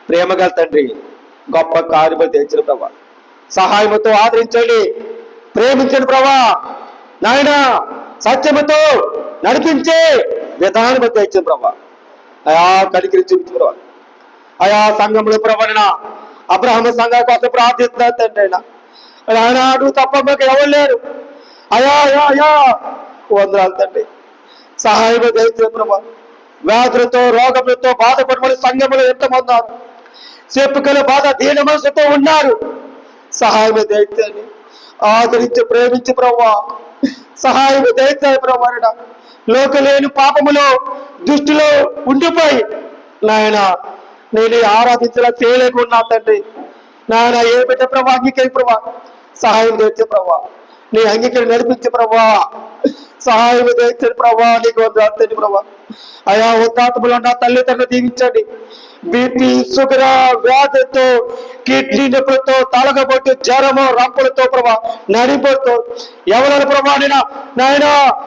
ప్రేమగల తండ్రి, గొప్ప కార్యము తెచ్చిన ప్రభా, సహాయముతో ఆదరించండి, ప్రేమించండి ప్రభా. నాయన సత్యముతో నడిపించే విధానము తెచ్చిన ప్రభా, అయా కనికరించి చూపించు ప్రభా. అయా సంఘంలో ప్రభాన అబ్రహ్మ సంఘం కోసం ప్రార్థిస్తున్నా తండ్రి. ఆనాడు తప్ప మాకు ఎవరు లేరు. అయా అయా అయా వందనాలు తండ్రి. సహాయం తెచ్చిన ప్రభా. వ్యాధులతో రోగములతో బాధపడమని సంఘములు ఎంతమంది ఉన్నారు. చెప్పుకల బాధ దీన మనసుతో ఉన్నారు. సహాయం దయచేయండి, ఆదరించి ప్రేమించి ప్రభా. సహాయం దయచేయ ప్రభా. లోకలేని పాపములో దృష్టిలో ఉండిపోయి నాయన నేను ఆరాధించలా చేయలేకున్నా తండ్రి. నాయన ఏ బిడ్డ ప్రభా అంగీకరి ప్రభా, సహాయం తెచ్చే ప్రభా. నీ అంగీకరి నడిపించే ప్రభా, సహాయం తెచ్చే ప్రభా. నీకు వందనాలు ప్రభా. అయా వృద్ధాత్మలో నా తల్లిదండ్రులు దీవించండి. బీపీ, షుగర్ వ్యాధితో, కిడ్నీ నొప్పులతో, తలగబొట్టు, జ్వరము, రంపులతో ప్రభా, నడిపోతూ ఎవరైనా ప్రభా నాయన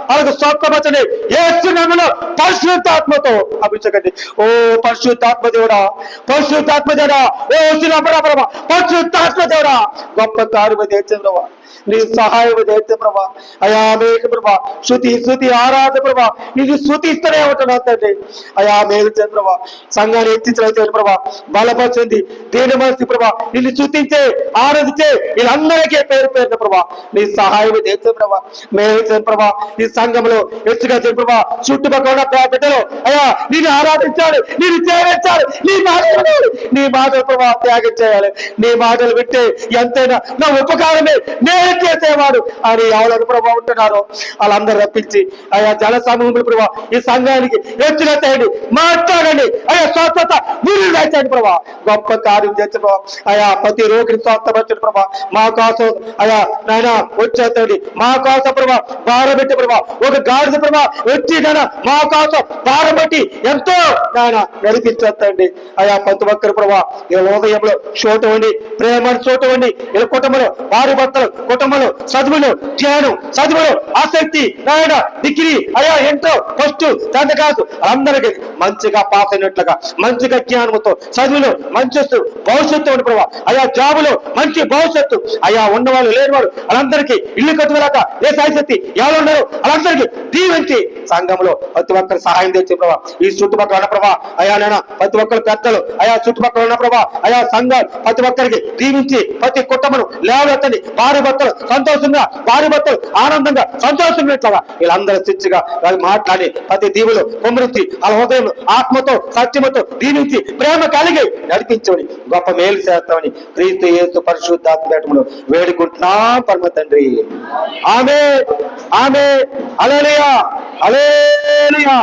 వాళ్ళకు స్వస్థపరచండి. యేసునామములో పరిశుద్ధాత్మతో అభిషేకండి. ఓ పరిశుద్ధాత్మ దేవుడా, పరిశుద్ధాత్మ దేవుడా, ఓ ప్రభా, పరిశుద్ధాత్మ దేవుడా, గొప్ప కార్యము తెచ్చే ప్రభా. నీ సహాయం తెచ్చే ప్రభా. అయా మేలు ప్రభా. శృతి ఆరాధన ప్రభా. ఇది శృతిస్తూనే ఉంటున్నా తండ్రి. అయా మేలు చేయండి ప్రభా. సంఘాన్ని హెచ్చించడం ప్రభా, బలపరిచింది దేని మనసు ప్రభా. నిన్ను శృతించే ఆరాధించే వీళ్ళందరికీ పేరు పేరు ప్రభా. నీ సహాయం తెచ్చే ప్రభా. మేలు చేయండి ప్రభా. ఈ సంఘంలో హెచ్చుగా చేయండి ప్రభా. చుట్టుపక్కల ఉన్న బిడ్డలు అయా నిన్ను ఆరాధించాలి, నిన్ను చేయించాలి. నీ మాటలు ప్రభా త్యాగం చేయాలి. నీ మాటలు వింటే ఎంతైనా నా ఉపకారమే నేను చేసేవాడు అని ఎవరు ప్రభావ ఉంటున్నారో వాళ్ళందరూ రప్పించి ఆయా జన సమూహములు ప్రభావ ఈ సంఘానికి హెచ్చుగా చేయండి, మాట్లాడండి. అయా స్వస్థత మీరు దయచేయండి ప్రభా. గొప్ప కార్యం చేసిన ప్రభావ. అయా ప్రతి రోగిని స్వస్థపరచండి ప్రభా. మా కోసం అయా నాయన వచ్చేతండి, మా కోసం ప్రభా భారబెట్టి ప్రభా. ఒక గాడిద ప్రభా వచ్చి నాయన మా కోసం భారబెట్టి ఎంతో నాయన నడిపించండి. అయా ప్రతి ఒక్కరు ప్రభా ఈ హృదయంలో చోటవండి, ప్రేమను చోటవండి. ఇలా కుటుంబంలో వారి భర్తలు, కుటుంబంలో చదువులు, జ్ఞానం, చదువులు, ఆసక్తి, నాయన డిగ్రీ అయా ఎంతో ఫస్ట్ టెన్త్ క్లాస్ అందరికీ మంచిగా పాస్ అయినట్లుగా మంచిగా జ్ఞానంతో చదువులు మంచి భవిష్యత్తు ఉంది ప్రభావ. అయా జాబులో మంచి భవిష్యత్తు. అయా ఉన్నవాళ్ళు లేనివాడు వాళ్ళందరికీ ఇల్లు కట్టుకోలేక ఏ సాయశక్తి ఎవరు ఉన్నారు వాళ్ళందరికీ దీవించి సంఘంలో ప్రతి ఒక్కరు సహాయం తెచ్చే ప్రభావ. ఈ చుట్టుపక్కల ఉన్న ప్రభావ అయా నేను ప్రతి ఒక్కరు పెద్దలు అయా చుట్టుపక్కల ఉన్న ప్రభావ అయా సంఘాలు ప్రతి ఒక్కరికి దీవించి ప్రతి కుటుంబం లేవనెత్తండి. భార్య భర్తలు సంతోషంగా, భార్య భర్తలు ఆనందంగా సంతోషంగా వీళ్ళందరూ శిక్షగా వాళ్ళు మాట్లాడి ప్రతి దీవులు కుమరించి వాళ్ళ హృదయం ఆత్మతో సత్యముతో దీవించి ప్రేమ కలిగి నడిపించమని గొప్ప మేలు చేస్తామని క్రీస్తు యేసు పరిశుద్ధాత్మలో వేడుకుంటున్నాం పరమ తండ్రి. ఆమేన్, ఆమేన్, హల్లెలూయా, హల్లెలూయా.